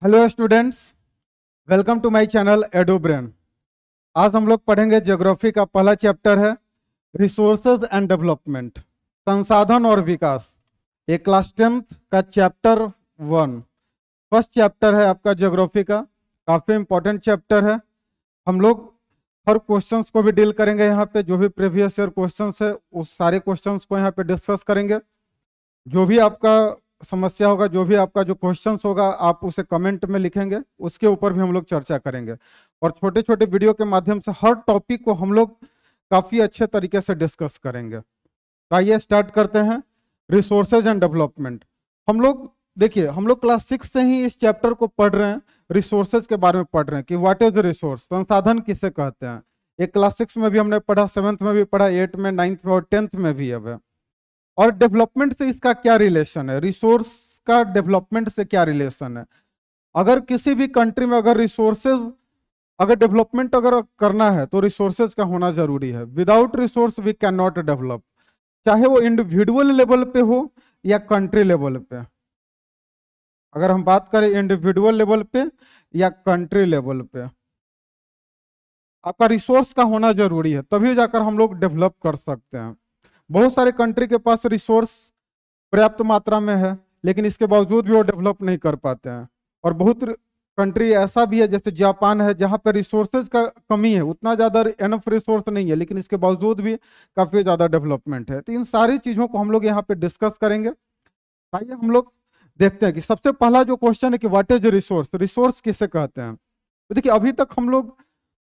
Hello students, welcome to my channel Adobrain. आज हम लोग पढ़ेंगे ज्योग्राफी का पहला चैप्टर है रिसोर्सेज एंड डेवलपमेंट, संसाधन और विकास। ये क्लास 10th का चैप्टर 1 फर्स्ट चैप्टर है आपका ज्योग्राफी का। काफी इंपॉर्टेंट चैप्टर है। हम लोग हर क्वेश्चंस को भी डील करेंगे यहाँ पे। जो भी प्रीवियस ईयर क्वेश्चंस है उस सारे क्वेश्चंस को यहाँ पे डिस्कस करेंगे। जो भी आपका समस्या होगा, जो भी आपका जो क्वेश्चंस होगा, आप उसे कमेंट में लिखेंगे, उसके ऊपर भी हम लोग चर्चा करेंगे। और छोटे छोटे वीडियो के माध्यम से हर टॉपिक को हम लोग काफी अच्छे तरीके से डिस्कस करेंगे। तो आइए स्टार्ट करते हैं। Resources and development. हम लोग देखिए, हम लोग क्लास 6 से ही इस चैप्टर को पढ़ रहे हैं। रिसोर्सेज के बारे में पढ़ रहे हैं कि व्हाट इज रिसोर्स, संसाधन किसे कहते हैं। ये क्लास 6 में भी हमने पढ़ा, 7th में भी पढ़ा, 8th में, 9th में और 10th में भी अब है। और डेवलपमेंट से इसका क्या रिलेशन है, रिसोर्स का डेवलपमेंट से क्या रिलेशन है। अगर किसी भी कंट्री में अगर रिसोर्सेज, अगर डेवलपमेंट अगर करना है तो रिसोर्सेज का होना जरूरी है। Without resource we can not develop, चाहे वो इंडिविजुअल लेवल पे हो या कंट्री लेवल पे। अगर हम बात करें इंडिविजुअल लेवल पे या कंट्री लेवल पे, आपका रिसोर्स का होना जरूरी है, तभी जाकर हम लोग डेवलप कर सकते हैं। बहुत सारे कंट्री के पास रिसोर्स पर्याप्त मात्रा में है, लेकिन इसके बावजूद भी वो डेवलप नहीं कर पाते हैं। और बहुत कंट्री ऐसा भी है, जैसे जापान है, जहाँ पे रिसोर्सेज का कमी है, उतना ज़्यादा एनफ रिसोर्स नहीं है, लेकिन इसके बावजूद भी काफ़ी ज़्यादा डेवलपमेंट है। तो इन सारी चीज़ों को हम लोग यहाँ पे डिस्कस करेंगे। आइए हम लोग देखते हैं कि सबसे पहला जो क्वेश्चन है कि व्हाट इज रिसोर्स, रिसोर्स किसे कहते हैं। तो देखिए, अभी तक हम लोग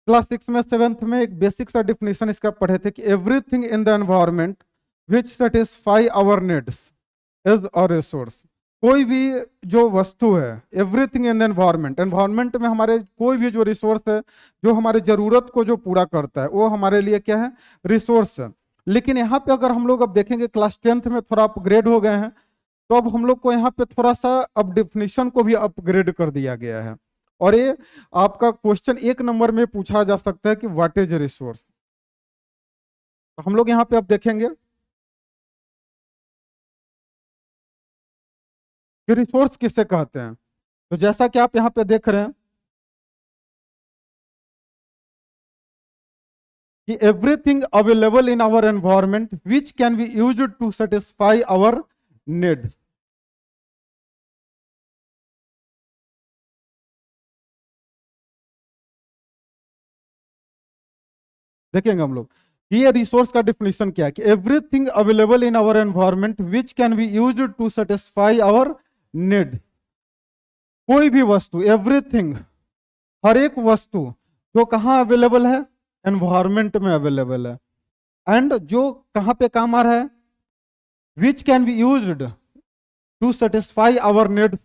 क्लास 6 में, 7th में एक बेसिक सा डिफिनेशन इसका पढ़े थे कि everything in the environment which satisfy our needs is a resource. कोई भी जो वस्तु है, everything in the environment, environment में हमारे कोई भी जो रिसोर्स है जो हमारे जरूरत को जो पूरा करता है, वो हमारे लिए क्या है, रिसोर्स है। लेकिन यहाँ पे अगर हम लोग अब देखेंगे, क्लास 10th में थोड़ा अपग्रेड हो गए हैं, तो अब हम लोग को यहाँ पे थोड़ा सा अब डिफिनेशन को भी अपग्रेड कर दिया गया है। और ये आपका क्वेश्चन 1 नंबर में पूछा जा सकता है कि व्हाट इज रिसोर्स। तो हम लोग यहाँ पे अब देखेंगे कि रिसोर्स किसे कहते हैं। तो जैसा कि आप यहाँ पे देख रहे हैं कि everything available in our environment which can be used to satisfy our needs. देखेंगे हम लोग कि ये रिसोर्स का डिफिनेशन क्या है कि everything available in our environment which can be used to satisfy our need. कोई भी वस्तु, एवरीथिंग, हर एक वस्तु जो कहाँ अवेलेबल है, एनवायरमेंट में अवेलेबल है। एंड जो कहाँ पे काम आ रहा है, which can be used to satisfy our need,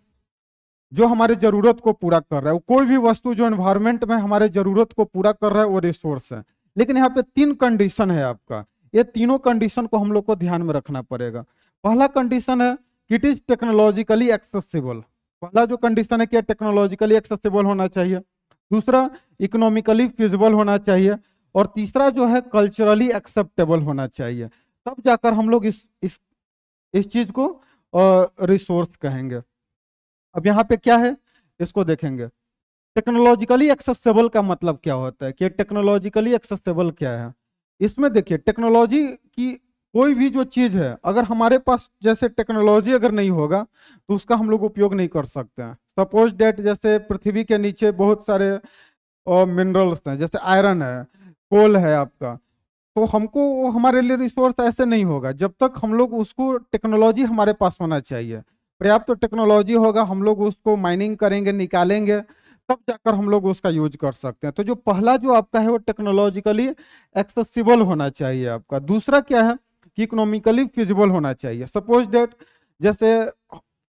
जो हमारे जरूरत को पूरा कर रहा है। कोई भी वस्तु जो एनवायरमेंट में हमारे जरूरत को पूरा कर रहा है वो रिसोर्स है। लेकिन यहाँ पे 3 कंडीशन है आपका। ये तीनों कंडीशन को हम लोग को ध्यान में रखना पड़ेगा। पहला कंडीशन है कि इट इज टेक्नोलॉजिकली एक्सेसिबल। पहला जो कंडीशन है कि टेक्नोलॉजिकली एक्सेसिबल होना चाहिए। दूसरा, इकोनॉमिकली फिजिबल होना चाहिए। और तीसरा जो है, कल्चरली एक्सेप्टेबल होना चाहिए। तब जाकर हम लोग इस चीज को रिसोर्स कहेंगे। अब यहाँ पे क्या है, इसको देखेंगे। टेक्नोलॉजिकली एक्सेसिबल का मतलब क्या होता है, कि टेक्नोलॉजिकली एक्सेसिबल क्या है। इसमें देखिए, टेक्नोलॉजी की कोई भी जो चीज है, अगर हमारे पास जैसे टेक्नोलॉजी अगर नहीं होगा तो उसका हम लोग उपयोग नहीं कर सकते हैं। सपोज डेट, जैसे पृथ्वी के नीचे बहुत सारे मिनरल्स हैं, जैसे आयरन है, कोल है आपका, तो हमको वो हमारे लिए रिसोर्स ऐसे नहीं होगा जब तक हम लोग उसको, टेक्नोलॉजी हमारे पास होना चाहिए। पर्याप्त तो टेक्नोलॉजी होगा, हम लोग उसको माइनिंग करेंगे, निकालेंगे, तब जाकर हम लोग उसका यूज कर सकते हैं। तो जो पहला जो आपका है वो टेक्नोलॉजिकली एक्सेसिबल होना चाहिए आपका। दूसरा क्या है कि इकोनॉमिकली फिजिबल होना चाहिए। सपोज डेट, जैसे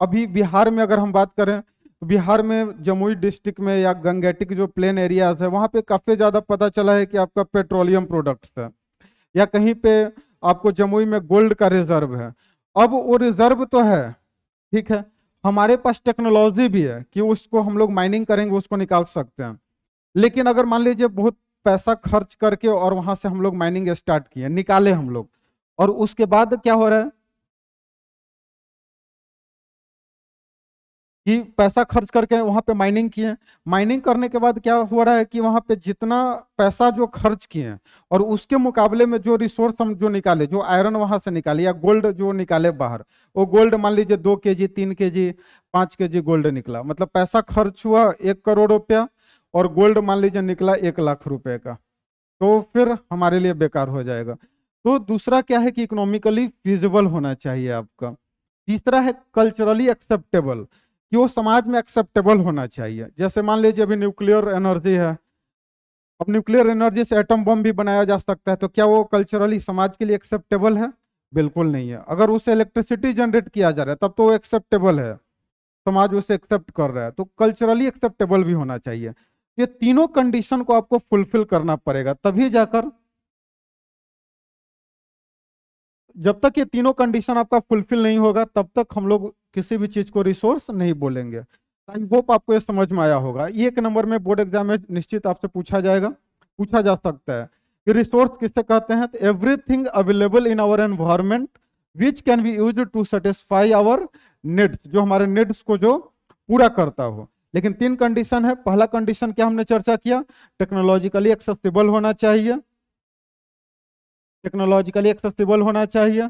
अभी बिहार में अगर हम बात करें, तो बिहार में जमुई डिस्ट्रिक्ट में या गंगेटिक जो प्लेन एरियाज है, वहाँ पे काफ़ी ज़्यादा पता चला है कि आपका पेट्रोलियम प्रोडक्ट्स है, या कहीं पे आपको जमुई में गोल्ड का रिजर्व है। अब वो रिजर्व तो है, ठीक है, हमारे पास टेक्नोलॉजी भी है कि उसको हम लोग माइनिंग करेंगे, उसको निकाल सकते हैं। लेकिन अगर मान लीजिए बहुत पैसा खर्च करके और वहां से हम लोग माइनिंग स्टार्ट किए, निकाले हम लोग, और उसके बाद क्या हो रहा है, कि पैसा खर्च करके वहां पे माइनिंग किए। माइनिंग करने के बाद क्या हो रहा है कि वहां पे जितना पैसा जो खर्च किए और उसके मुकाबले में जो रिसोर्स हम जो निकाले, जो आयरन वहां से निकाले या गोल्ड जो निकाले बाहर, वो गोल्ड मान लीजिए 2 kg 3 kg 5 kg गोल्ड निकला, मतलब पैसा खर्च हुआ 1 करोड़ रुपया और गोल्ड मान लीजिए निकला 1 लाख रुपए का, तो फिर हमारे लिए बेकार हो जाएगा। तो दूसरा क्या है कि इकोनॉमिकली फिजिबल होना चाहिए आपका। तीसरा है कल्चरली एक्सेप्टेबल, कि वो समाज में एक्सेप्टेबल होना चाहिए। जैसे मान लीजिए अभी न्यूक्लियर एनर्जी है, अब न्यूक्लियर एनर्जी से एटम बम भी बनाया जा सकता है, तो क्या वो कल्चरली समाज के लिए एक्सेप्टेबल है? बिल्कुल नहीं है। अगर उससे इलेक्ट्रिसिटी जनरेट किया जा रहा है तब तो वो एक्सेप्टेबल है, समाज उसे एक्सेप्ट कर रहा है, तो कल्चरली एक्सेप्टेबल भी होना चाहिए। ये तीनों कंडीशन को आपको फुलफिल करना पड़ेगा, तभी जाकर, जब तक ये तीनों कंडीशन आपका फुलफिल नहीं होगा तब तक हम लोग किसी भी चीज को रिसोर्स नहीं बोलेंगे। आई होप आपको ये समझ में आया होगा। ये 1 नंबर में बोर्ड एग्जाम में निश्चित आपसे पूछा जाएगा, पूछा जा सकता है कि रिसोर्स किसे कहते हैं। तो everything available in our environment which can be used to satisfy our needs, जो हमारे नीड्स को जो पूरा करता हो। लेकिन 3 कंडीशन है। पहला कंडीशन क्या हमने चर्चा किया, टेक्नोलॉजिकली एक्सेसिबल होना चाहिए, टेक्नोलॉजिकली एक्सेसिबल होना चाहिए।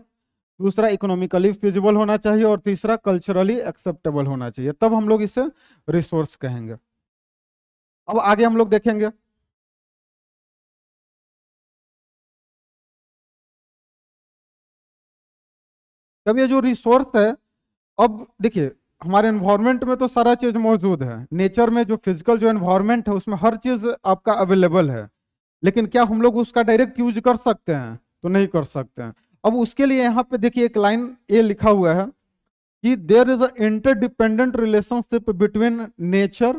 दूसरा इकोनॉमिकली फिजिबल होना चाहिए और तीसरा कल्चरली एक्सेप्टेबल होना चाहिए, तब हम लोग इसे रिसोर्स कहेंगे। अब आगे हम लोग देखेंगे। तब ये जो रिसोर्स है, अब देखिए हमारे एनवायरनमेंट में तो सारा चीज मौजूद है, नेचर में जो फिजिकल जो एनवायरनमेंट है उसमें हर चीज आपका अवेलेबल है, लेकिन क्या हम लोग उसका डायरेक्ट यूज कर सकते हैं? तो नहीं कर सकते हैं। अब उसके लिए यहाँ पे देखिए एक लाइन ये लिखा हुआ है कि there is a interdependent relationship between nature,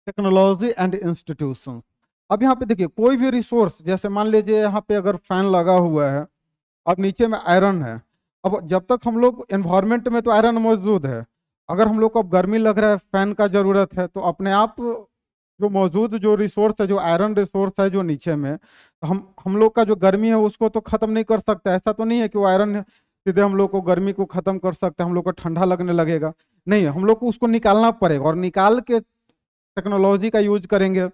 technology and institutions. अब यहाँ पे देखिए कोई भी रिसोर्स, जैसे मान लीजिए यहाँ पे अगर फैन लगा हुआ है और नीचे में आयरन है, अब जब तक हम लोग एनवायरनमेंट में तो आयरन मौजूद है, अगर हम लोग को अब गर्मी लग रहा है, फैन का जरूरत है, तो अपने आप जो मौजूद जो रिसोर्स है, जो आयरन रिसोर्स है जो नीचे में, तो हम लोग का जो गर्मी है उसको तो खत्म नहीं कर सकता। ऐसा तो नहीं है कि वो आयरन सीधे हम लोग को गर्मी को खत्म कर सकता है, हम लोग को ठंडा लगने लगेगा, नहीं, हम लोग को उसको निकालना पड़ेगा और निकाल के टेक्नोलॉजी का यूज करेंगे,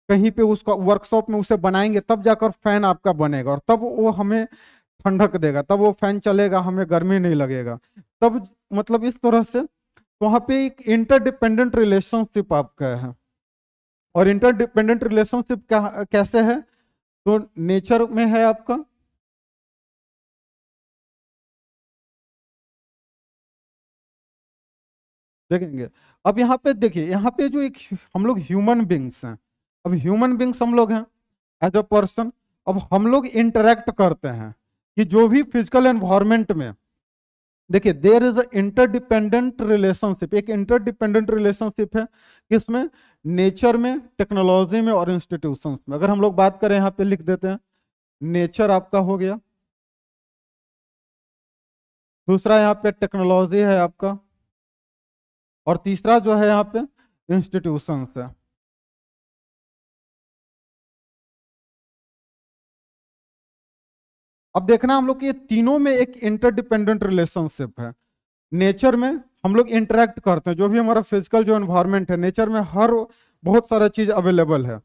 कहीं पे उसका वर्कशॉप में उसे बनाएंगे, तब जाकर फैन आपका बनेगा और तब वो हमें ठंडक देगा, तब वो फैन चलेगा, हमें गर्मी नहीं लगेगा तब। मतलब इस तरह से वहां पे एक इंटरडिपेंडेंट रिलेशनशिप आपका है। और इंटरडिपेंडेंट रिलेशनशिप कैसे है? तो नेचर में है आपका, देखेंगे। अब यहाँ पे देखिए, यहाँ पे जो एक हम लोग ह्यूमन बींग्स हैं, अब ह्यूमन बींग्स हम लोग हैं एज अ पर्सन, अब हम लोग इंटरेक्ट करते हैं कि जो भी फिजिकल एनवायरनमेंट में, देखिए there is a interdependent relationship, एक इंटरडिपेंडेंट रिलेशनशिप है किसमें? नेचर में, टेक्नोलॉजी में और इंस्टीट्यूशंस में। अगर हम लोग बात करें, यहाँ पे लिख देते हैं, नेचर आपका हो गया, दूसरा यहाँ पे टेक्नोलॉजी है आपका, और तीसरा जो है यहाँ पे इंस्टीट्यूशंस है। अब देखना हम लोग कि ये तीनों में एक इंटरडिपेंडेंट रिलेशनशिप है। नेचर में हम लोग इंटरेक्ट करते हैं, जो भी हमारा फिजिकल जो एनवायरनमेंट है, नेचर में हर बहुत सारा चीज अवेलेबल है।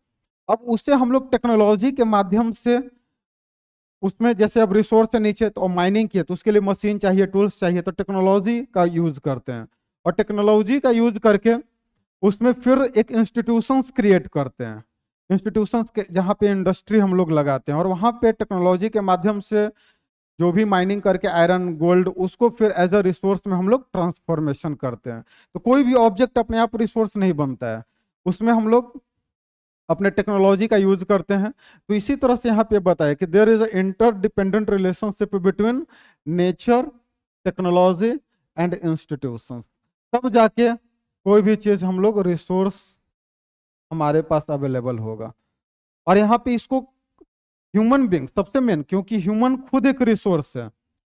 अब उससे हम लोग टेक्नोलॉजी के माध्यम से, उसमें जैसे अब रिसोर्स है नीचे तो माइनिंग किए तो उसके लिए मशीन चाहिए, टूल्स चाहिए, तो टेक्नोलॉजी का यूज करते हैं और टेक्नोलॉजी का यूज करके उसमें फिर एक इंस्टीट्यूशंस क्रिएट करते हैं। इंस्टीट्यूशंस के जहाँ पे इंडस्ट्री हम लोग लगाते हैं और वहाँ पे टेक्नोलॉजी के माध्यम से जो भी माइनिंग करके आयरन गोल्ड उसको फिर एज अ रिसोर्स में हम लोग ट्रांसफॉर्मेशन करते हैं। तो कोई भी ऑब्जेक्ट अपने आप रिसोर्स नहीं बनता है, उसमें हम लोग अपने टेक्नोलॉजी का यूज करते हैं। तो इसी तरह से यहाँ पे बताया कि there is interdependent relationship between nature, technology and institutions, तब जाके कोई भी चीज हम लोग रिसोर्स हमारे पास अवेलेबल होगा। और यहाँ पे इसको ह्यूमन बींग सबसे मेन, क्योंकि ह्यूमन खुद एक रिसोर्स है,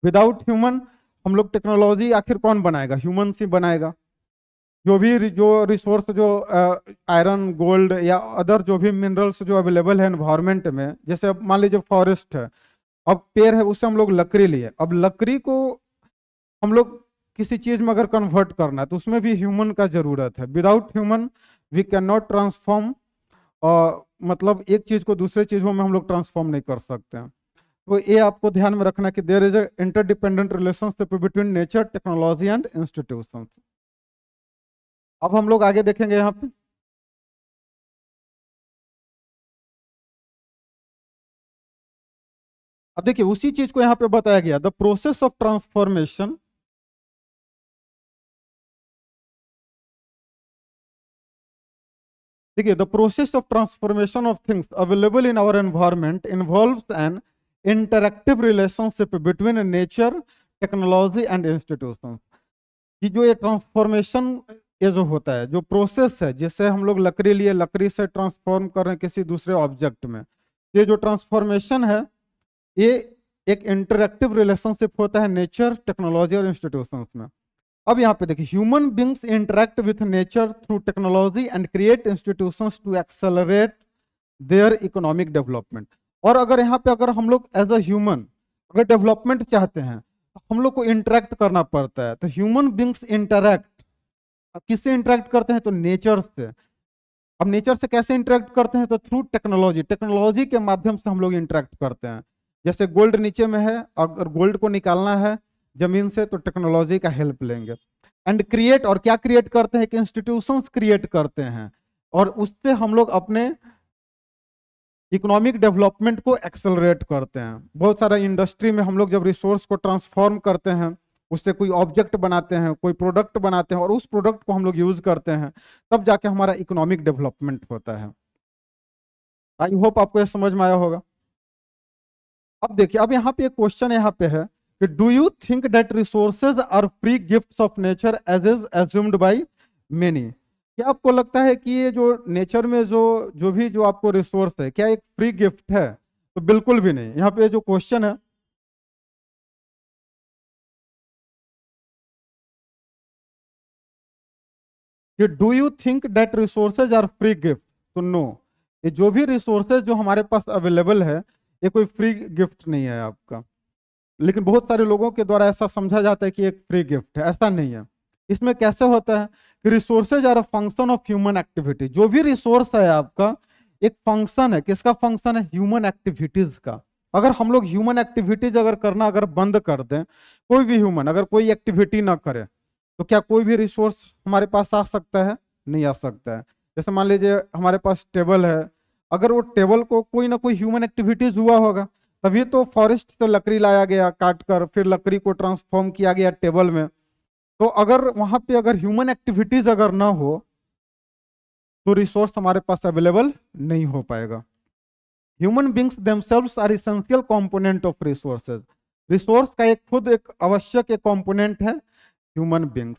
विदाउट ह्यूमन हम लोग टेक्नोलॉजी आखिर कौन बनाएगा? ह्यूमन ही बनाएगा। जो रिसोर्स जो आयरन गोल्ड या अदर जो भी मिनरल्स जो अवेलेबल है एनवायरनमेंट में, जैसे अब मान लीजिए फॉरेस्ट है, अब पेड़ है उससे हम लोग लकड़ी लिए, अब लकड़ी को हम लोग किसी चीज में अगर कन्वर्ट करना है तो उसमें भी ह्यूमन का जरूरत है। Without human we can not transform, मतलब एक चीज को दूसरे चीजों में हम लोग ट्रांसफॉर्म नहीं कर सकते हैं। तो ये आपको ध्यान में रखना कि there is a interdependent relationship between nature, technology and institutions. अब हम लोग आगे देखेंगे यहाँ पे। अब देखिए उसी चीज को यहाँ पे बताया गया, द प्रोसेस ऑफ ट्रांसफॉर्मेशन। देखिए the process of transformation of things available in our environment involves an interactive relationship between nature, technology and institutions. कि जो ये ट्रांसफॉर्मेशन, ये जो होता है, जो प्रोसेस है, जिससे हम लोग लकड़ी लिए, लकड़ी से ट्रांसफॉर्म कर रहे हैं किसी दूसरे ऑब्जेक्ट में, ये जो ट्रांसफॉर्मेशन है ये एक इंटरैक्टिव रिलेशनशिप होता है नेचर, टेक्नोलॉजी और इंस्टीट्यूशंस में। अब यहाँ पे देखिए, human beings interact with nature through technology and create institutions to accelerate their economic development. और अगर यहाँ पे अगर हम लोग एज अ ह्यूमन अगर डेवलपमेंट चाहते हैं तो हम लोग को इंटरैक्ट करना पड़ता है। तो ह्यूमन बींग्स इंटरैक्ट, अब किससे इंटरैक्ट करते हैं? तो नेचर से। अब नेचर से कैसे इंटरैक्ट करते हैं? तो थ्रू टेक्नोलॉजी, टेक्नोलॉजी के माध्यम से हम लोग इंटरैक्ट करते हैं। जैसे गोल्ड नीचे में है, अगर गोल्ड को निकालना है जमीन से तो टेक्नोलॉजी का हेल्प लेंगे। एंड क्रिएट, और क्या क्रिएट करते हैं कि इंस्टीट्यूशंस क्रिएट करते हैं, और उससे हम लोग अपने इकोनॉमिक डेवलपमेंट को एक्सेलरेट करते हैं। बहुत सारा इंडस्ट्री में हम लोग जब रिसोर्स को ट्रांसफॉर्म करते हैं, उससे कोई ऑब्जेक्ट बनाते हैं, कोई प्रोडक्ट बनाते हैं, और उस प्रोडक्ट को हम लोग यूज करते हैं, तब जाके हमारा इकोनॉमिक डेवलपमेंट होता है। आई होप आपको यह समझ में आया होगा। अब देखिए, अब यहाँ पे एक क्वेश्चन यहाँ पे है कि do you think that resources are free gifts of nature as is assumed by many? क्या आपको लगता है कि ये जो नेचर में जो आपको रिसोर्स है, क्या एक फ्री गिफ्ट है? तो बिल्कुल भी नहीं। यहाँ पे जो क्वेश्चन है कि do you think that resources are free gift, तो नो, ये जो भी रिसोर्सेज जो हमारे पास अवेलेबल है ये कोई फ्री गिफ्ट नहीं है आपका। लेकिन बहुत सारे लोगों के द्वारा ऐसा समझा जाता है कि एक फ्री गिफ्ट है, ऐसा नहीं है। इसमें कैसे होता है कि resources are a function of human activity. जो भी रिसोर्स है आपका एक फंक्शन है, किसका फंक्शन है? ह्यूमन एक्टिविटीज का। अगर हम लोग ह्यूमन एक्टिविटीज अगर करना अगर बंद कर दें, कोई भी ह्यूमन अगर कोई एक्टिविटी ना करे, तो क्या कोई भी रिसोर्स हमारे पास आ सकता है? नहीं आ सकता है। जैसे मान लीजिए हमारे पास टेबल है, अगर वो टेबल को कोई ना कोई ह्यूमन एक्टिविटीज हुआ होगा, तभी तो फॉरेस्ट से लकड़ी लाया गया काट कर, फिर लकड़ी को ट्रांसफॉर्म किया गया टेबल में। तो अगर वहां पे अगर ह्यूमन एक्टिविटीज अगर ना हो तो रिसोर्स हमारे पास अवेलेबल नहीं हो पाएगा। Human beings themselves are essential component of resources. Resource का एक खुद एक आवश्यक एक कंपोनेंट है ह्यूमन बींग्स।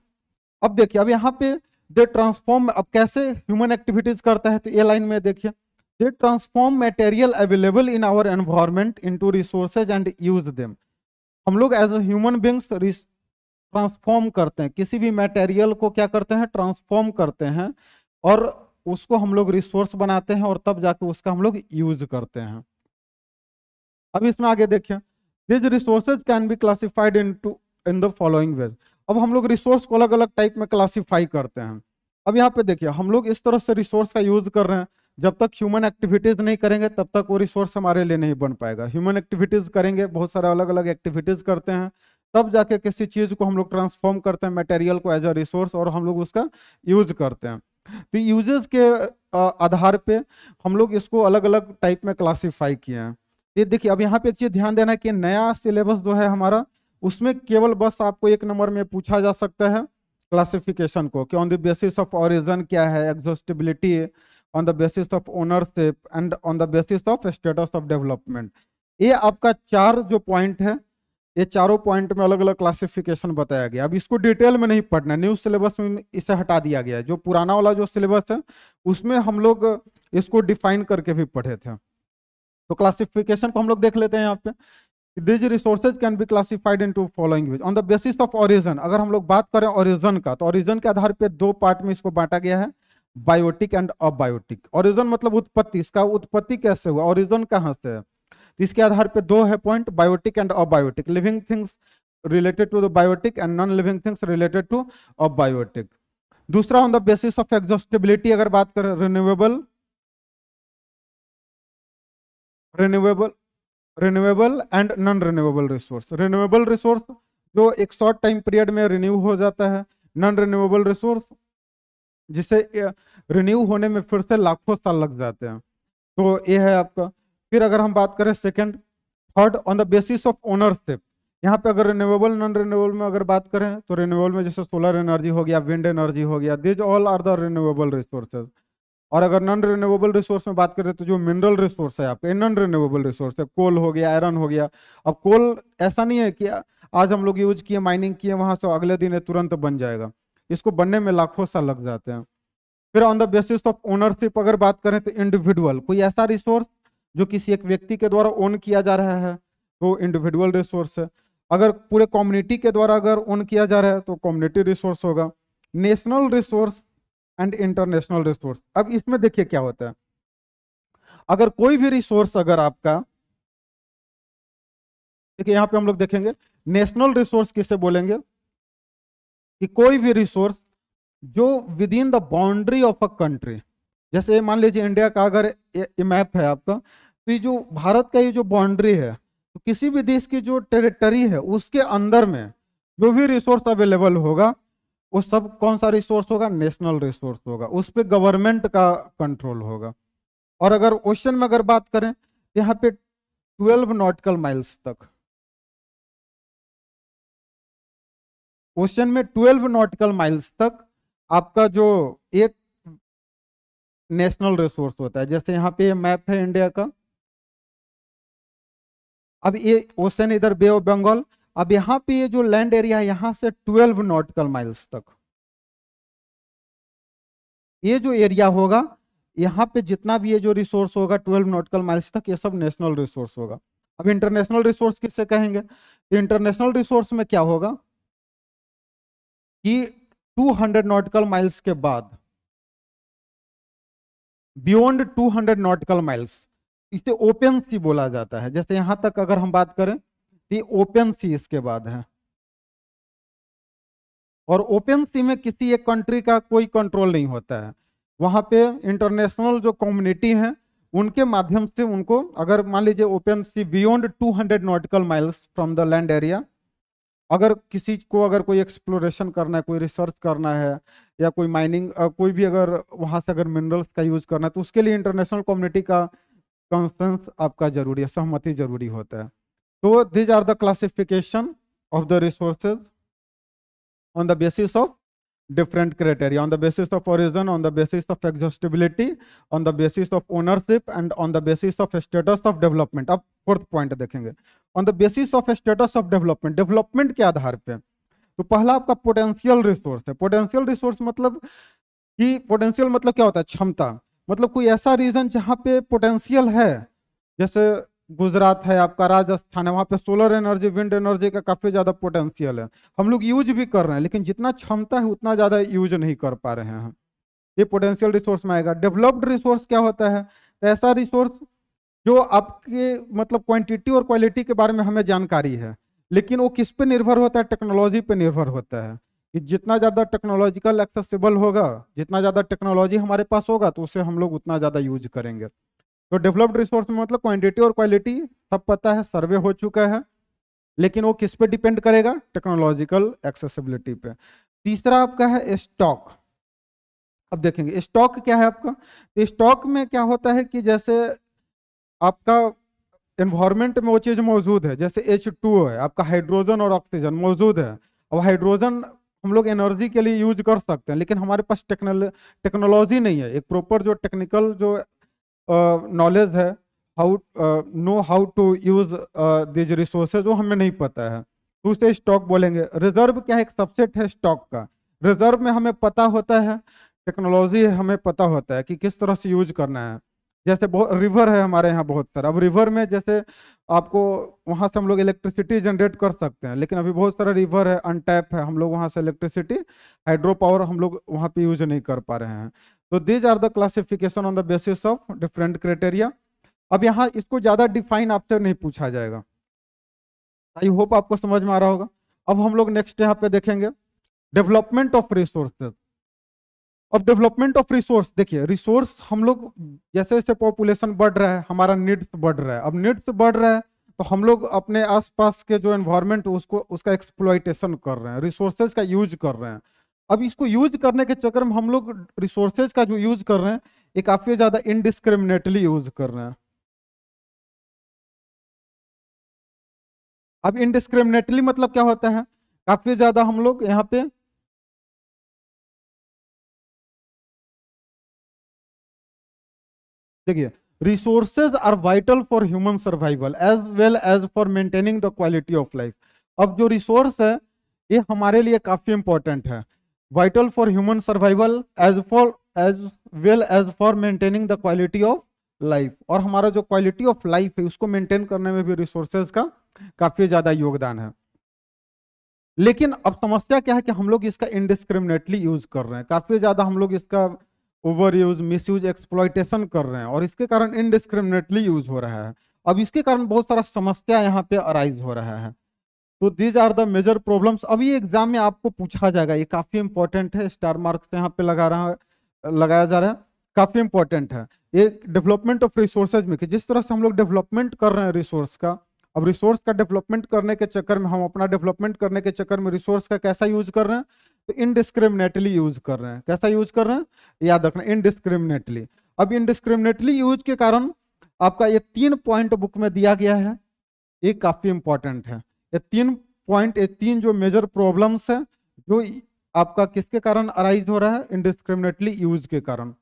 अब देखिए, अब यहाँ पे दे ट्रांसफॉर्म, अब कैसे ह्यूमन एक्टिविटीज करता है? तो ये लाइन में देखिए, they transform material available in our environment into resources and use them. हम लोग as a human beings transform करते हैं, किसी भी मटेरियल को क्या करते हैं? ट्रांसफॉर्म करते हैं, और उसको हम लोग रिसोर्स बनाते हैं, और तब जाके उसका हम लोग यूज करते हैं। अब इसमें आगे देखिए, this resources can be classified in the following veg. अब हम लोग रिसोर्स को अलग अलग टाइप में क्लासिफाई करते हैं। अब यहाँ पे देखिए, हम लोग इस तरह से रिसोर्स का यूज कर रहे हैं, जब तक ह्यूमन एक्टिविटीज नहीं करेंगे तब तक वो रिसोर्स हमारे लिए नहीं बन पाएगा। ह्यूमन एक्टिविटीज करेंगे, बहुत सारे अलग अलग एक्टिविटीज करते हैं, तब जाके किसी चीज को हम लोग ट्रांसफॉर्म करते हैं मटेरियल को एज अ रिसोर्स, और हम लोग उसका यूज करते हैं। तो यूजेस के आधार पे हम लोग इसको अलग अलग टाइप में क्लासीफाई किए हैं। ये देखिए, अब यहाँ पे एक चीज ध्यान देना है कि नया सिलेबस जो है हमारा, उसमें केवल बस आपको एक नंबर में पूछा जा सकता है क्लासिफिकेशन को, कि on the basis of origin क्या है, exhaustibility, on the basis of ownership and on the basis of status of development. ये आपका 4 जो पॉइंट है, ये चारों पॉइंट में अलग अलग क्लासिफिकेशन बताया गया। अब इसको डिटेल में नहीं पढ़ना, न्यू सिलेबस में इसे हटा दिया गया है। जो पुराना वाला जो सिलेबस है उसमें हम लोग इसको डिफाइन करके भी पढ़े थे। तो क्लासिफिकेशन को हम लोग देख लेते हैं यहाँ पे। These resources can be classified into following ways. On the basis of origin, अगर हम लोग बात करें ओरिजिन का, तो ओरिजिन के आधार पे 2 पार्ट में इसको बांटा गया है, बायोटिक एंड अबायोटिक। ओरिजिन मतलब उत्पत्ति, इसका उत्पत्ति कैसे हुआ, ओरिजिन कहाँ से है, तो इसके आधार पे 2 है point, biotic and abiotic. Living things related to the biotic and non-living things related to a biotic. दूसरा on the basis of exhaustibility अगर बात करें, renewable and non renewable resource. Renewable resource जो एक शॉर्ट टाइम पीरियड में renew हो जाता है, नॉन रिन्यूएबल रिसोर्स जिसे रिन्यू होने में फिर से लाखों साल लग जाते हैं। तो ये है आपका। फिर अगर हम बात करें second, third on the basis of ownership. यहाँ पे अगर रिन्यूएबल नॉन रिन्यूएबल में अगर बात करें तो रिन्यूएबल में जैसे सोलर एनर्जी हो गया, विंड एनर्जी हो गया, this all are the renewable resources. और अगर नॉन रिन्यूएबल रिसोर्स में बात करें तो जो मिनरल रिसोर्स है आपका, नॉन रिन्यूएबल रिसोर्स है, कोल हो गया, आयरन हो गया। अब कोल ऐसा नहीं है कि आज हम लोग यूज किए, माइनिंग किए, वहां से अगले दिन तुरंत बन जाएगा, इसको बनने में लाखों साल लग जाते हैं। फिर on the basis of ownership अगर बात करें तो इंडिविजुअल, कोई ऐसा रिसोर्स जो किसी एक व्यक्ति के द्वारा ओन किया जा रहा है तो इंडिविजुअल रिसोर्स है। अगर पूरे कम्युनिटी के द्वारा अगर ओन किया जा रहा है तो कम्युनिटी रिसोर्स होगा। National resource and international resource. अब इसमें देखिए क्या होता है, अगर कोई भी रिसोर्स अगर आपका, देखिए यहां पे हम लोग देखेंगे नेशनल रिसोर्स किसे बोलेंगे कि कोई भी रिसोर्स जो with in the boundary of a country, जैसे मान लीजिए इंडिया का अगर ये मैप है आपका, तो ये जो भारत का ये जो बाउंड्री है, तो किसी भी देश की जो टेरिटरी है उसके अंदर में जो भी रिसोर्स अवेलेबल होगा वो सब कौन सा रिसोर्स होगा, नेशनल रिसोर्स होगा, उस पर गवर्नमेंट का कंट्रोल होगा। और अगर ओशन में अगर बात करें तो यहाँ पे 12 नॉटिकल माइल्स तक, ओशन में 12 नॉटिकल माइल्स तक आपका जो एक नेशनल रिसोर्स होता है। जैसे यहाँ पे मैप है इंडिया का, अब ये ओशन इधर बे ऑफ बंगाल, अब यहाँ पे ये जो लैंड एरिया है यहाँ से 12 नॉटिकल माइल्स तक ये जो एरिया होगा, यहाँ पे जितना भी ये जो रिसोर्स होगा 12 नॉटिकल माइल्स तक, ये सब नेशनल रिसोर्स होगा। अब इंटरनेशनल रिसोर्स किससे कहेंगे, तो इंटरनेशनल रिसोर्स में क्या होगा कि 200 नॉटिकल माइल्स के बाद, बियॉन्ड 200 नॉटिकल माइल्स, इसे ओपन सी बोला जाता है। जैसे यहां तक अगर हम बात करें तो ये ओपन सी इसके बाद है, और ओपन सी में किसी एक कंट्री का कोई कंट्रोल नहीं होता है। वहां पे इंटरनेशनल जो कम्युनिटी है उनके माध्यम से उनको, अगर मान लीजिए open sea beyond 200 nautical miles from the land area, अगर किसी को अगर कोई एक्सप्लोरेशन करना है, कोई रिसर्च करना है, या कोई माइनिंग, कोई भी अगर वहां से अगर मिनरल्स का यूज करना है, तो उसके लिए इंटरनेशनल कम्युनिटी का कंसेंस आपका जरूरी है, सहमति जरूरी होता है। तो this are the classification of the resources on the basis of different criteria, on the basis of origin, on the basis of exhaustibility, on the basis of ownership, and on the basis of status of development. अब fourth point देखेंगे, on the basis of status of development, development के आधार पे। तो पहला आपका potential resource है। Potential resource मतलब कि, पोटेंशियल मतलब क्या होता है, क्षमता, मतलब कोई ऐसा रीजन जहां पे पोटेंशियल है, जैसे गुजरात है आपका, राजस्थान है, वहां पे सोलर एनर्जी, विंड एनर्जी का काफी ज्यादा पोटेंशियल है, हम लोग यूज भी कर रहे हैं, लेकिन जितना क्षमता है उतना ज्यादा यूज नहीं कर पा रहे हैं, ये पोटेंशियल रिसोर्स में आएगा। डेवलप्ड रिसोर्स क्या होता है, तो ऐसा रिसोर्स जो आपके मतलब क्वांटिटी और क्वालिटी के बारे में हमें जानकारी है, लेकिन वो किस पे निर्भर होता है, टेक्नोलॉजी पे निर्भर होता है, कि जितना ज्यादा टेक्नोलॉजिकल एक्सेसिबल होगा, जितना ज्यादा टेक्नोलॉजी हमारे पास होगा, तो उसे हम लोग उतना ज्यादा यूज करेंगे। तो डेवलप्ड रिसोर्स में मतलब क्वांटिटी और क्वालिटी सब पता है, सर्वे हो चुका है, लेकिन वो किस पे डिपेंड करेगा, टेक्नोलॉजिकल एक्सेसिबिलिटी पे। तीसरा आपका है स्टॉक। अब देखेंगे स्टॉक क्या है आपका, तो स्टॉक में क्या होता है कि जैसे आपका एनवायरमेंट में वो चीज मौजूद है, जैसे H2O है आपका, हाइड्रोजन और ऑक्सीजन मौजूद है। अब हाइड्रोजन हम लोग एनर्जी के लिए यूज कर सकते हैं, लेकिन हमारे पास टेक्नोलॉजी नहीं है, एक प्रॉपर जो टेक्निकल जो नॉलेज है, how to use this resources, वो हमें नहीं पता है, तो उसे स्टॉक बोलेंगे। रिजर्व क्या है, एक सबसेट है स्टॉक का। रिजर्व में हमें पता होता है, टेक्नोलॉजी हमें पता होता है कि किस तरह से यूज करना है। जैसे बहुत रिवर है हमारे यहाँ बहुत सारा, अब रिवर में जैसे आपको वहाँ से हम लोग इलेक्ट्रिसिटी जनरेट कर सकते हैं, लेकिन अभी बहुत सारा रिवर है, अनटैप है, हम लोग वहाँ से इलेक्ट्रिसिटी, हाइड्रो पावर हम लोग वहाँ पे यूज नहीं कर पा रहे हैं। तो these are the classification on the basis of different criteria. अब यहाँ इसको ज्यादा डिफाइन आपसे नहीं पूछा जाएगा, आई होप आपको समझ में आ रहा होगा। अब हम लोग नेक्स्ट यहाँ पे देखेंगे डेवलपमेंट ऑफ रिसोर्सेज। अब डेवलपमेंट ऑफ रिसोर्स, देखिए रिसोर्स हम लोग जैसे जैसे पॉपुलेशन बढ़ रहा है हमारा नीड्स बढ़ रहा है। अब नीड्स बढ़ रहा है तो हम लोग अपने आसपास के जो एनवायरनमेंट उसको उसका एक्सप्लॉइटेशन कर रहे हैं, रिसोर्सेज का यूज कर रहे हैं। अब इसको यूज करने के चक्कर में हम लोग रिसोर्सेज का जो यूज कर रहे हैं ये काफी ज्यादा इनडिस्क्रिमिनेटली यूज कर रहे हैं। अब इनडिस्क्रिमिनेटली मतलब क्या होता है, काफी ज्यादा हम लोग यहाँ पे देखिए resources are vital for human survival as well as for maintaining the quality of life. अब जो रिसोर्स है ये हमारे लिए काफी इंपॉर्टेंट है, vital for human survival as well as for maintaining the quality of life. और हमारा जो क्वालिटी ऑफ लाइफ है उसको मेंटेन करने में भी रिसोर्सेज का काफी ज्यादा योगदान है। लेकिन अब समस्या क्या है कि हम लोग इसका इनडिस्क्रिमिनेटली यूज कर रहे हैं, काफी ज्यादा हम लोग इसका over use, miss use, exploitation कर रहे हैं और इसके कारण इनडिस्क्रिमिनेटली यूज हो रहा है। अब इसके कारण बहुत सारा समस्या यहाँ पे अराइज हो रहा है। तो these are the major problems. अब ये एग्जाम में आपको पूछा जाएगा, ये काफी इंपॉर्टेंट है, स्टार मार्क्स यहाँ पे लगाया जा रहा है, काफी इंपॉर्टेंट है। ये डेवलपमेंट ऑफ रिसोर्सेज में कि जिस तरह से हम लोग डेवलपमेंट कर रहे हैं रिसोर्स का, अब रिसोर्स का डेवलपमेंट करने के चक्कर में हम अपना डेवलपमेंट करने के चक्कर में रिसोर्स का कैसा यूज कर रहे हैं, तो इनडिस्क्रिमिनेटली यूज कर रहे हैं। कैसा यूज कर रहे हैं याद रखना, इनडिस्क्रिमिनेटली। अब इनडिस्क्रिमिनेटली यूज के कारण आपका ये 3 पॉइंट बुक में दिया गया है, ये काफी इंपॉर्टेंट है। ये 3 पॉइंट, ये 3 जो मेजर प्रॉब्लम्स है जो आपका किसके कारण अराइज हो रहा है, इनडिस्क्रिमिनेटली यूज के कारण।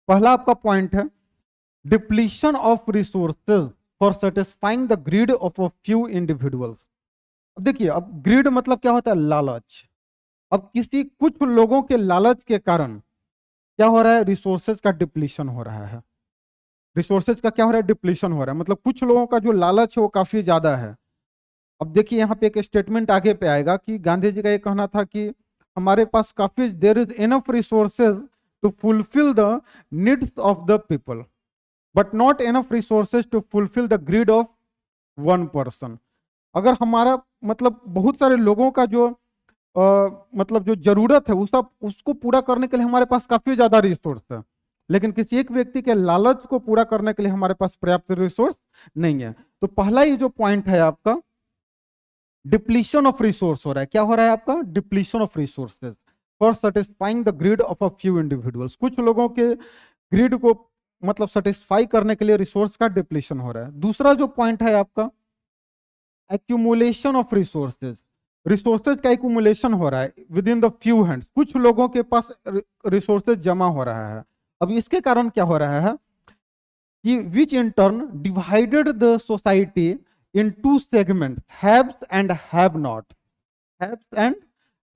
पहला आपका पॉइंट है depletion of resources for satisfying the greed of a few individuals. अब देखिए, अब ग्रीड मतलब क्या होता है, लालच। अब किसी कुछ लोगों के लालच के कारण क्या हो रहा है, रिसोर्सेज का डिप्लीशन हो रहा है। रिसोर्सेज का क्या हो रहा है, डिप्लीशन हो रहा है। मतलब कुछ लोगों का जो लालच है वो काफी ज्यादा है। अब देखिए यहाँ पे एक स्टेटमेंट आगे पे आएगा कि गांधी जी का ये कहना था कि हमारे पास काफी there is enough resources to fulfil the needs of the people but not enough resources to fulfil the greed of one person. अगर हमारा मतलब बहुत सारे लोगों का जो मतलब जो जरूरत है उसको पूरा करने के लिए हमारे पास काफी ज्यादा रिसोर्स है, लेकिन किसी एक व्यक्ति के लालच को पूरा करने के लिए हमारे पास पर्याप्त रिसोर्स नहीं है। तो पहला ही जो पॉइंट है आपका डिप्लीशन ऑफ रिसोर्स हो रहा है। क्या हो रहा है आपका, depletion of resources for satisfying the greed of a few individuals. कुछ लोगों के ग्रीड को मतलब सेटिस्फाई करने के लिए रिसोर्स का डिप्लीशन हो रहा है। दूसरा जो पॉइंट है आपका एक्यूमुलेशन ऑफ रिसोर्सेज। रिसोर्सेज का एक्यूमुलेशन हो रहा है with in the few hands, कुछ लोगों के पास रिसोर्सेज जमा हो रहा है। अब इसके कारण क्या हो रहा है कि which in turn divided the society in 2 segments, haves and have not, haves and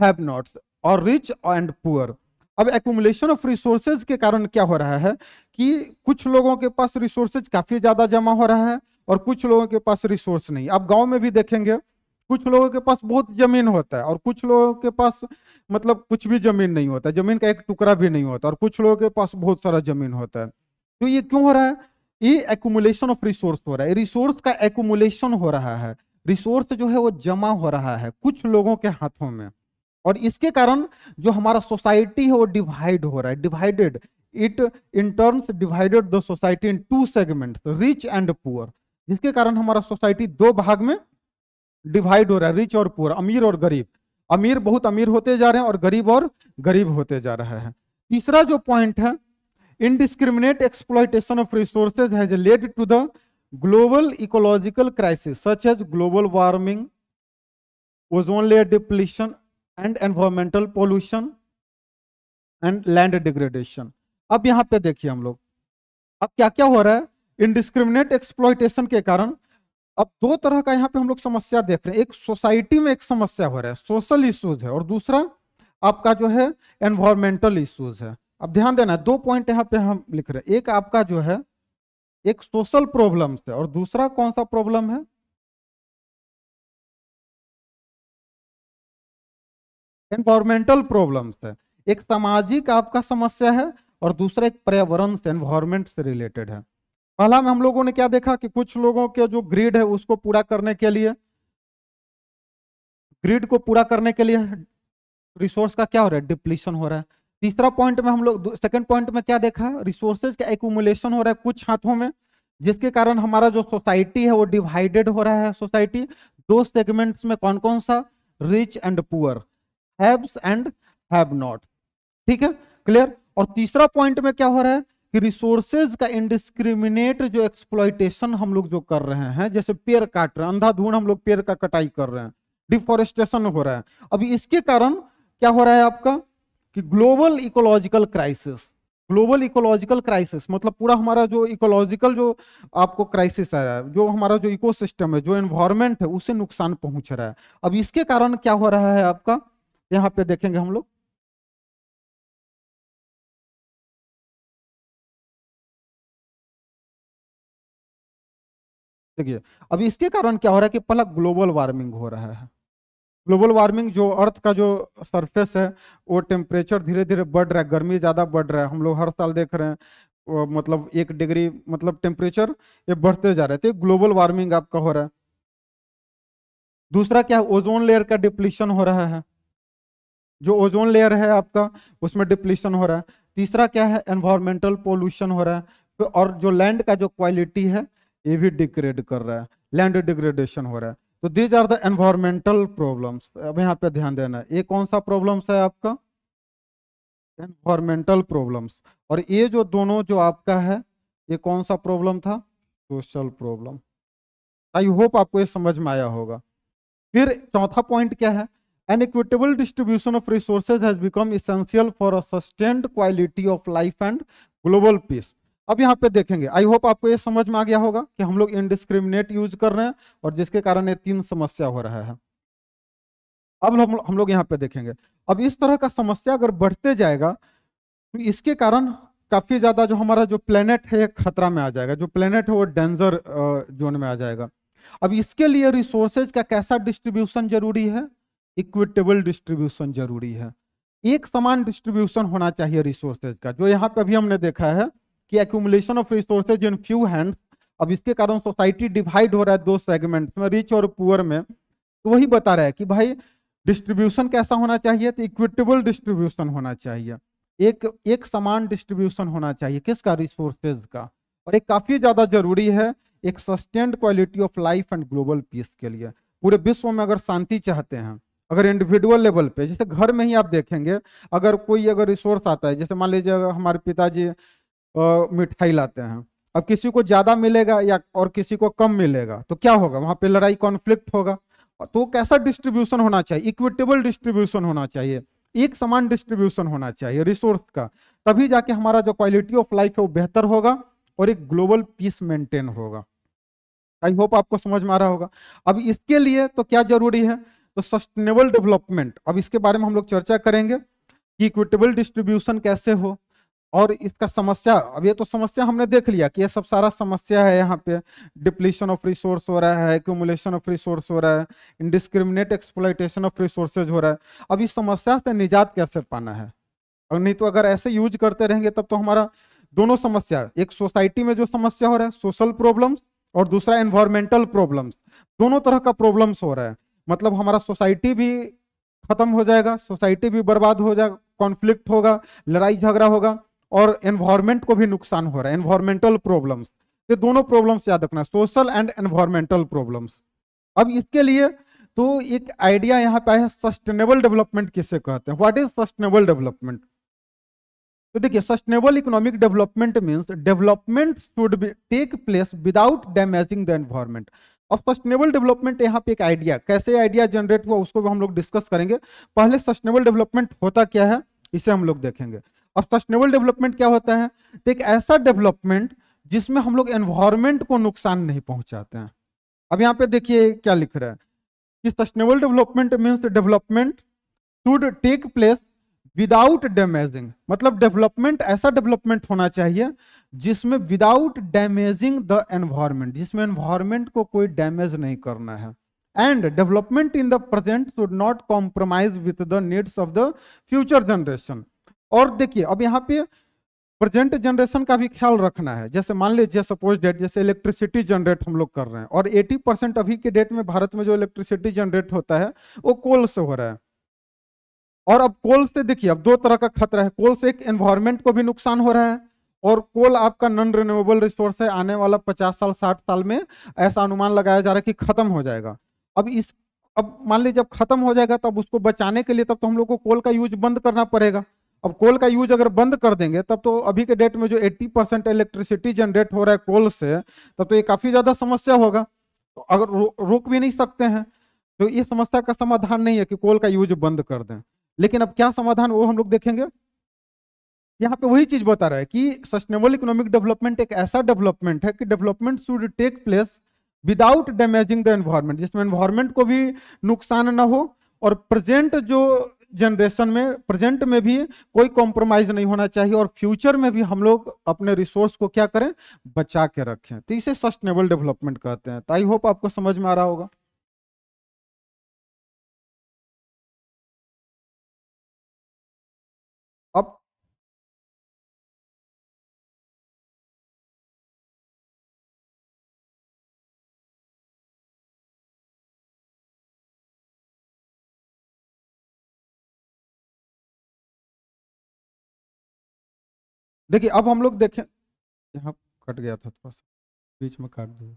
have nots, और रिच एंड पुअर। अब एक्यूमुलेशन ऑफ रिसोर्सेज के कारण क्या हो रहा है कि कुछ लोगों के पास रिसोर्सेज काफी ज्यादा जमा हो रहा है और कुछ लोगों के पास रिसोर्स नहीं। आप गांव में भी देखेंगे कुछ लोगों के पास बहुत जमीन होता है और कुछ लोगों के पास मतलब कुछ भी जमीन नहीं होता, जमीन का एक टुकड़ा भी नहीं होता, और कुछ लोगों के पास बहुत सारा जमीन होता है। तो ये क्यों हो रहा है, ये एक्यूमुलेशन ऑफ रिसोर्स हो रहा है, रिसोर्स का एक्यूमुलेशन हो रहा है, रिसोर्स जो है वो जमा हो रहा है कुछ लोगों के हाथों में, और इसके कारण जो हमारा सोसाइटी है वो डिवाइड हो रहा है, divided, it in terms divided the society in 2 segments, rich and poor, जिसके कारण हमारा सोसाइटी 2 भाग में डिवाइड हो रहा है, रिच और पुअर, अमीर और गरीब। अमीर बहुत अमीर होते जा रहे हैं और गरीब होते जा रहा है। तीसरा जो पॉइंट है indiscriminate exploitation of resources has led to the global ecological crisis such as global warming, ozone layer depletion and environmental pollution and land degradation। अब यहां पे देखिए हम लोग अब क्या क्या हो रहा है, indiscriminate exploitation के कारण अब 2 तरह का यहां पे हम लोग समस्या देख रहे हैं। एक सोसाइटी में एक समस्या हो रहा है, सोशल इश्यूज है, और दूसरा आपका जो है एनवायरमेंटल इश्यूज है। अब ध्यान देना, 2 पॉइंट यहां पे हम लिख रहे हैं, एक आपका जो है एक सोशल प्रॉब्लम्स है और दूसरा कौन सा प्रॉब्लम है, एनवायरमेंटल प्रॉब्लम्स है। एक सामाजिक आपका समस्या है और दूसरा एक पर्यावरण से, एनवायरमेंट से रिलेटेड है। पहला में हम लोगों ने क्या देखा कि कुछ लोगों के जो ग्रीड है उसको पूरा करने के लिए ग्रिड को पूरा करने के लिए रिसोर्स का क्या हो रहा है, डिप्लीशन हो रहा है। तीसरा पॉइंट में हम लोग सेकंड पॉइंट में क्या देखा, रिसोर्सेज का एक्यूमुलेशन हो रहा है कुछ हाथों में, जिसके कारण हमारा जो सोसाइटी है वो डिवाइडेड हो रहा है। सोसाइटी दो सेगमेंट्स में, कौन कौन सा, rich and poor, haves and have not. ठीक है, क्लियर। और तीसरा पॉइंट में क्या हो रहा है कि रिसोर्सेज का इंडिस्क्रिमिनेट जो एक्सप्लॉइटेशन हम लोग जो कर रहे हैं, जैसे पेड़ काट रहे हैं, अंधाधुंध हम लोग पेड़ का कटाई कर रहे हैं, डिफोरेस्टेशन हो रहा है। अभी इसके कारण क्या हो रहा है आपका कि global ecological crisis, global ecological crisis मतलब पूरा हमारा जो इकोलॉजिकल जो आपको क्राइसिस आ रहा है, जो हमारा जो इकोसिस्टम है, जो एनवायरमेंट है, उससे नुकसान पहुंच रहा है। अब इसके कारण क्या हो रहा है आपका, यहाँ पे देखेंगे हम लोग, देखिए अभी इसके कारण क्या हो रहा है कि पहला ग्लोबल वार्मिंग हो रहा है। ग्लोबल वार्मिंग, जो अर्थ का जो सरफेस है वो टेम्परेचर धीरे धीरे बढ़ रहा है, गर्मी ज्यादा बढ़ रहा है, हम लोग हर साल देख रहे हैं मतलब 1 डिग्री मतलब टेम्परेचर ये बढ़ते जा रहे थे, ग्लोबल वार्मिंग आपका हो रहा है। दूसरा क्या है, ओजोन लेयर का डिप्लीशन हो रहा है, जो ओजोन लेयर है आपका उसमें डिप्लीशन हो रहा है। तीसरा क्या है, एनवायरमेंटल पोल्यूशन हो रहा है, और जो लैंड का जो क्वालिटी है ये भी डिग्रेड कर रहा है, लैंड डिग्रेडेशन हो रहा है। तो these are the environmental problems. अब यहाँ पे ध्यान देना है, ये कौन सा प्रॉब्लम्स है आपका, एनवायरमेंटल प्रॉब्लम्स। और ये जो दोनों जो आपका है ये कौन सा प्रॉब्लम था, सोशल प्रॉब्लम। आई होप आपको ये समझ में आया होगा। फिर चौथा पॉइंट क्या है, an equitable distribution of resources has become essential for a sustained quality of life and global peace. अब यहाँ पे देखेंगे, आई होप आपको ये समझ में आ गया होगा कि हम लोग इनडिस्क्रिमिनेट यूज कर रहे हैं और जिसके कारण ये 3 समस्या हो रहा है। अब हम लोग यहाँ पे देखेंगे, अब इस तरह का समस्या अगर बढ़ते जाएगा तो इसके कारण काफी ज्यादा जो हमारा जो प्लेनेट है खतरा में आ जाएगा, जो प्लेनेट है वो डेंजर जोन में आ जाएगा। अब इसके लिए रिसोर्सेज का कैसा डिस्ट्रीब्यूशन जरूरी है, इक्विटेबल डिस्ट्रीब्यूशन जरूरी है। एक समान डिस्ट्रीब्यूशन होना चाहिए रिसोर्सेज का, जो यहाँ पे अभी हमने देखा है कि accumulation of resources in few hands. अब इसके कारण सोसाइटी डिवाइड हो रहा है 2 सेगमेंट्स में, रिच और पुअर में। तो वही बता रहा है कि भाई डिस्ट्रीब्यूशन कैसा होना चाहिए, तो इक्विटेबल डिस्ट्रीब्यूशन होना चाहिए, एक समान डिस्ट्रीब्यूशन होना चाहिए, किसका, रिसोर्सेज का। और एक काफी ज्यादा जरूरी है एक sustained quality of life and global piece के लिए। पूरे विश्व में अगर शांति चाहते हैं, अगर इंडिविजुअल लेवल पे, जैसे घर में ही आप देखेंगे, अगर कोई अगर रिसोर्स आता है, जैसे मान लीजिए हमारे पिताजी मिठाई लाते हैं, अब किसी को ज्यादा मिलेगा या और किसी को कम मिलेगा, तो क्या होगा, वहां पे लड़ाई कॉन्फ्लिक्ट होगा। तो कैसा डिस्ट्रीब्यूशन होना चाहिए, इक्विटेबल डिस्ट्रीब्यूशन होना चाहिए, एक समान डिस्ट्रीब्यूशन होना चाहिए रिसोर्स का, तभी जाके हमारा जो क्वालिटी ऑफ लाइफ है वो बेहतर होगा और एक ग्लोबल पीस मेंटेन होगा। आई होप आपको समझ में आ रहा होगा। अब इसके लिए तो क्या जरूरी है, तो सस्टेनेबल डेवलपमेंट। अब इसके बारे में हम लोग चर्चा करेंगे कि इक्विटेबल डिस्ट्रीब्यूशन कैसे हो और इसका समस्या। अब ये तो समस्या हमने देख लिया कि ये सब सारा समस्या है, यहाँ पे डिप्लीशन ऑफ रिसोर्स हो रहा है, एक्यूमुलेशन ऑफ रिसोर्स हो रहा है, इंडिस्क्रिमिनेट एक्सप्लॉइटेशन ऑफ रिसोर्सेज हो रहा है। अब इस समस्या से निजात कैसे पाना है, और नहीं तो अगर ऐसे यूज करते रहेंगे तब तो हमारा दोनों समस्या, एक सोसाइटी में जो समस्या हो रहा है सोशल प्रॉब्लम्स, और दूसरा एनवायरमेंटल प्रॉब्लम्स, दोनों तरह का प्रॉब्लम्स हो रहा है। मतलब हमारा सोसाइटी भी खत्म हो जाएगा, सोसाइटी भी बर्बाद हो जाएगा, कॉन्फ्लिक्ट होगा, लड़ाई झगड़ा होगा, और एनवायरमेंट को भी नुकसान हो रहा है, एनवायरमेंटल प्रॉब्लम्स। ये दोनों प्रॉब्लम्स याद रखना, सोशल एंड एनवायरमेंटल प्रॉब्लम्स। अब इसके लिए तो एक आइडिया यहाँ पे है, सस्टेनेबल डेवलपमेंट किसे कहते हैं, व्हाट इज सस्टेनेबल डेवलपमेंट। तो देखिए, sustainable economic development means development should be take place without damaging the environment. अब सस्टेनेबल डेवलपमेंट यहाँ पे एक आइडिया, कैसे आइडिया जनरेट हुआ उसको भी हम लोग डिस्कस करेंगे। पहले सस्टेनेबल डेवलपमेंट होता क्या है इसे हम लोग देखेंगे। अब सस्टेनेबल डेवलपमेंट क्या होता है, तो एक ऐसा डेवलपमेंट जिसमें हम लोग एनवायरमेंट को नुकसान नहीं पहुंचाते हैं। अब यहाँ पे देखिए क्या लिख रहा है कि sustainable development means development should take place without damaging, मतलब डेवलपमेंट ऐसा डेवलपमेंट होना चाहिए जिसमें विदाउट डैमेजिंग द एनवायरमेंट, जिसमें एनवायरमेंट को कोई डैमेज नहीं करना है। And development in the present should not compromise with the needs of the future generation. और देखिए अब यहाँ पे प्रेजेंट जनरेशन का भी ख्याल रखना है। जैसे मान लीजिए सपोज डेट, जैसे इलेक्ट्रिसिटी जनरेट हम लोग कर रहे हैं और 80% अभी के डेट में भारत में जो इलेक्ट्रिसिटी जनरेट होता है वो कोल से हो रहा है। और अब कोल से देखिए, अब दो तरह का खतरा है। कोल से एक एनवायरमेंट को भी नुकसान हो रहा है, और कोल आपका नॉन रिन्यूएबल रिसोर्स है, आने वाला 50 साल 60 साल में ऐसा अनुमान लगाया जा रहा है कि खत्म हो जाएगा। अब मान लीजिए जब खत्म हो जाएगा तब उसको बचाने के लिए तब तो हम लोग को कोल का यूज बंद करना पड़ेगा। अब कोल का यूज अगर बंद कर देंगे तब तो अभी के डेट में जो 80% इलेक्ट्रिसिटी जनरेट हो रहा है कोल से, तब तो ये काफी ज्यादा समस्या होगा। तो अगर रोक भी नहीं सकते हैं, तो ये समस्या का समाधान नहीं है कि कोल का यूज बंद कर दें। लेकिन अब क्या समाधान वो हम लोग देखेंगे। यहाँ पे वही चीज बता रहा है कि सस्टेनेबल इकोनॉमिक डेवलपमेंट एक ऐसा डेवलपमेंट है कि development should take place without damaging the environment, जिसमें एनवायरमेंट को भी नुकसान ना हो और प्रेजेंट जो जनरेशन में, प्रेजेंट में भी कोई कॉम्प्रोमाइज नहीं होना चाहिए, और फ्यूचर में भी हम लोग अपने रिसोर्स को क्या करें, बचा के रखें। तो इसे सस्टेनेबल डेवलपमेंट कहते हैं। तो आई होप आपको समझ में आ रहा होगा। अब देखिए, अब हम लोग देखें, यहाँ कट गया था थोड़ा सा, बीच में काट दिया।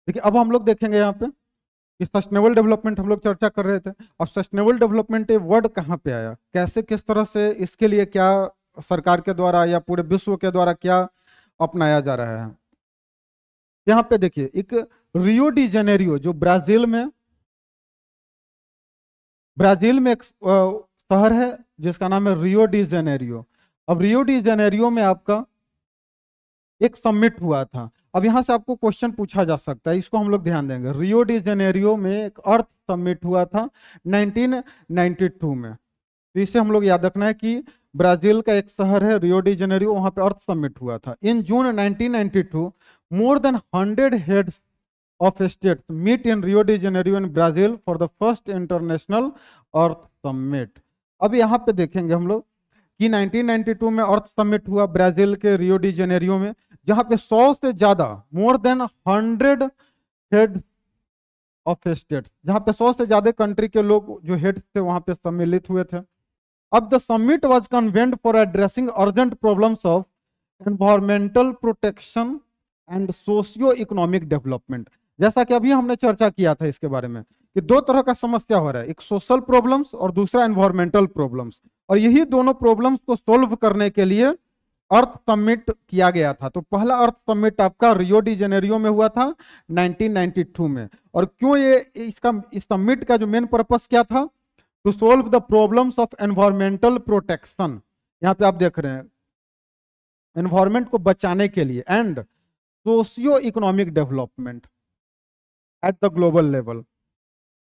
देखिए, अब हम लोग देखेंगे यहाँ पे कि सस्टेनेबल डेवलपमेंट हम लोग चर्चा कर रहे थे। अब सस्टेनेबल डेवलपमेंट ये वर्ड कहाँ पे आया, कैसे, किस तरह से, इसके लिए क्या सरकार के द्वारा या पूरे विश्व के द्वारा क्या अपनाया जा रहा है। यहाँ पे देखिए, एक रियो डी जेनेरियो जो ब्राजील में एक शहर है जिसका नाम है रियो डी जेनेरियो। अब रियो डी जेनेरियो में आपका एक समिट हुआ था। अब यहां से आपको क्वेश्चन पूछा जा सकता है, इसको हम लोग ध्यान देंगे। रियो डी जेनेरियो में एक अर्थ समिट हुआ था 1992 में। तो इसे हम लोग याद रखना है कि ब्राजील का एक शहर है रियो डी जेनेरियो, वहां पे अर्थ समिट हुआ था। In June 1992 more than 100 heads of states meet in Rio de Janeiro in Brazil for the first international earth summit. अब यहाँ पे देखेंगे हम लोग कि 1992 में अर्थ समिट हुआ ब्राजील के रियो डी जेनेरियो में, जहां पे 100 से ज्यादा, मोर देन 100 हेड ऑफ स्टेट्स, जहां पे 100 से ज्यादा कंट्री के लोग जो हेड थे वहां पे सम्मिलित हुए थे। अब the summit was convened for addressing urgent problems of environmental protection and socio economic development. जैसा कि अभी हमने चर्चा किया था इसके बारे में कि दो तरह का समस्या हो रहा है, एक सोशल प्रॉब्लम्स और दूसरा एनवायरमेंटल प्रॉब्लम्स, और यही दोनों प्रॉब्लम्स को सोल्व करने के लिए अर्थ समिट किया गया था। तो पहला अर्थ समिट आपका रियो डी जेनेरियो में हुआ था 1992 में। और क्यों ये इस समिट का जो मेन पर्पस क्या था, to solve the problems of environmental protection, यहाँ पे आप देख रहे हैं, एनवायरमेंट को बचाने के लिए, and socio economic development at the global level.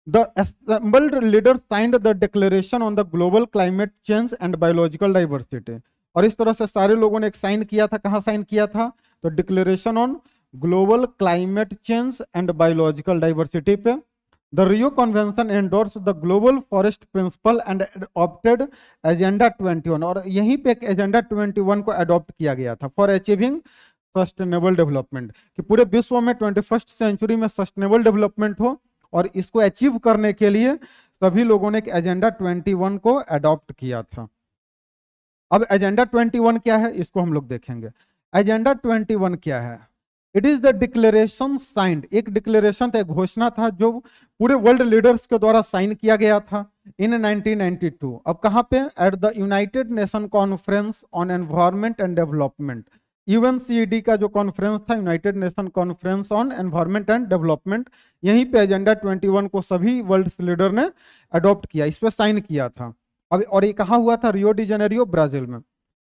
The assembled leaders signed the declaration on the global climate change and biological diversity। और इस तरह से सारे लोगों ने एक साइन किया था। कहाँ साइन किया था, तो declaration on global climate change and biological diversity पे। The Rio convention endorse the global forest principle and adopted agenda 21। और यहीं पे एक एजेंडा 21 को अडॉप्ट किया गया था फॉर अचीविंग सस्टेनेबल डेवलपमेंट, कि पूरे विश्व में 21st सेंचुरी में सस्टेनेबल डेवलपमेंट हो, और इसको अचीव करने के लिए सभी लोगों ने एक एजेंडा 21 को अडॉप्ट किया था। अब एजेंडा 21 क्या है, इसको हम लोग देखेंगे। एजेंडा 21 क्या है, it is the declaration signed, एक डिक्लेरेशन था, एक घोषणा था जो पूरे वर्ल्ड लीडर्स के द्वारा साइन किया गया था इन 1992। अब कहाँ पे, at the United Nation conference on environment and development, UNCED का जो कॉन्फ्रेंस था, United Nation conference on environment and development, यहीं पे एजेंडा 21 को सभी वर्ल्ड लीडर ने अडॉप्ट किया, इस पे साइन किया था। अब और ये कहाँ हुआ था, रियो डी जेनेरियो, ब्राजील में।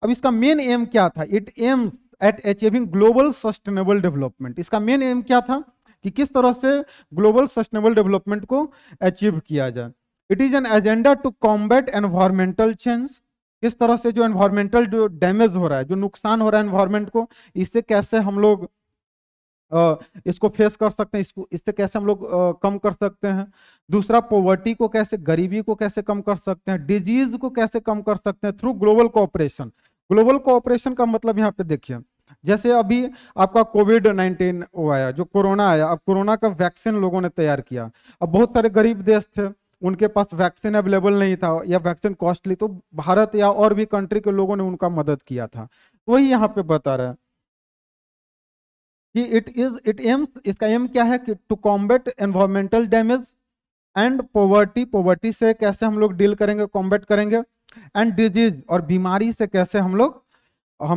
अब इसका मेन एम क्या था, it aims at achieving global sustainable development. इसका मेन एम क्या था कि किस तरह से ग्लोबल सस्टेनेबल डेवलपमेंट को अचीव किया जाए। It is an agenda to combat environmental change, किस तरह से जो एनवायरमेंटल जो डैमेज हो रहा है, जो नुकसान हो रहा है एनवायरमेंट को, इससे कैसे हम लोग इसको फेस कर सकते हैं, इससे कैसे हम लोग कम कर सकते हैं। दूसरा, पॉवर्टी को कैसे, गरीबी को कैसे कम कर सकते हैं, डिजीज को कैसे कम कर सकते हैं through global cooperation. Global cooperation का मतलब यहाँ पे देखिए, जैसे अभी आपका कोविड-19 वो आया, जो कोरोना आया, अब कोरोना का वैक्सीन लोगों ने तैयार किया। अब बहुत सारे गरीब देश थे, उनके पास वैक्सीन अवेलेबल नहीं था या वैक्सीन कॉस्टली, तो भारत या और भी कंट्री के लोगों ने उनका मदद किया था। वही यहाँ पे बता रहा है कि इट एम्स, इसका एम क्या है कि to combat environmental damage and poverty से कैसे हम लोग डील करेंगे, कॉम्बैट करेंगे, एंड डिजीज, और बीमारी से कैसे हम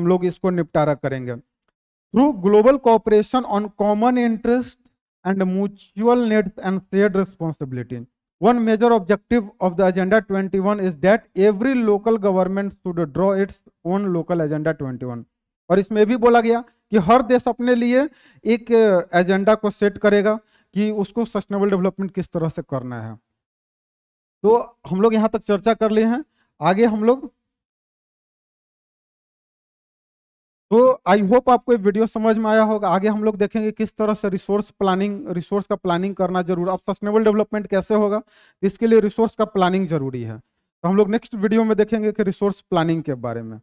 लोग इसको निपटारा करेंगे through global cooperation on common interest and mutual needs and shared responsibility. One major objective of the agenda 21 is that every local government should draw its own local agenda 21। और इसमें भी बोला गया कि हर देश अपने लिए एक एजेंडा को सेट करेगा कि उसको सस्टेनेबल डेवलपमेंट किस तरह से करना है। तो हम लोग यहाँ तक चर्चा कर लिए हैं। आगे हम लोग, तो आई होप आपको ये वीडियो समझ में आया होगा। आगे हम लोग देखेंगे किस तरह से रिसोर्स का प्लानिंग करना जरूर। अब सस्टेनेबल डेवलपमेंट कैसे होगा, इसके लिए रिसोर्स का प्लानिंग जरूरी है। तो हम लोग नेक्स्ट वीडियो में देखेंगे कि रिसोर्स प्लानिंग के बारे में।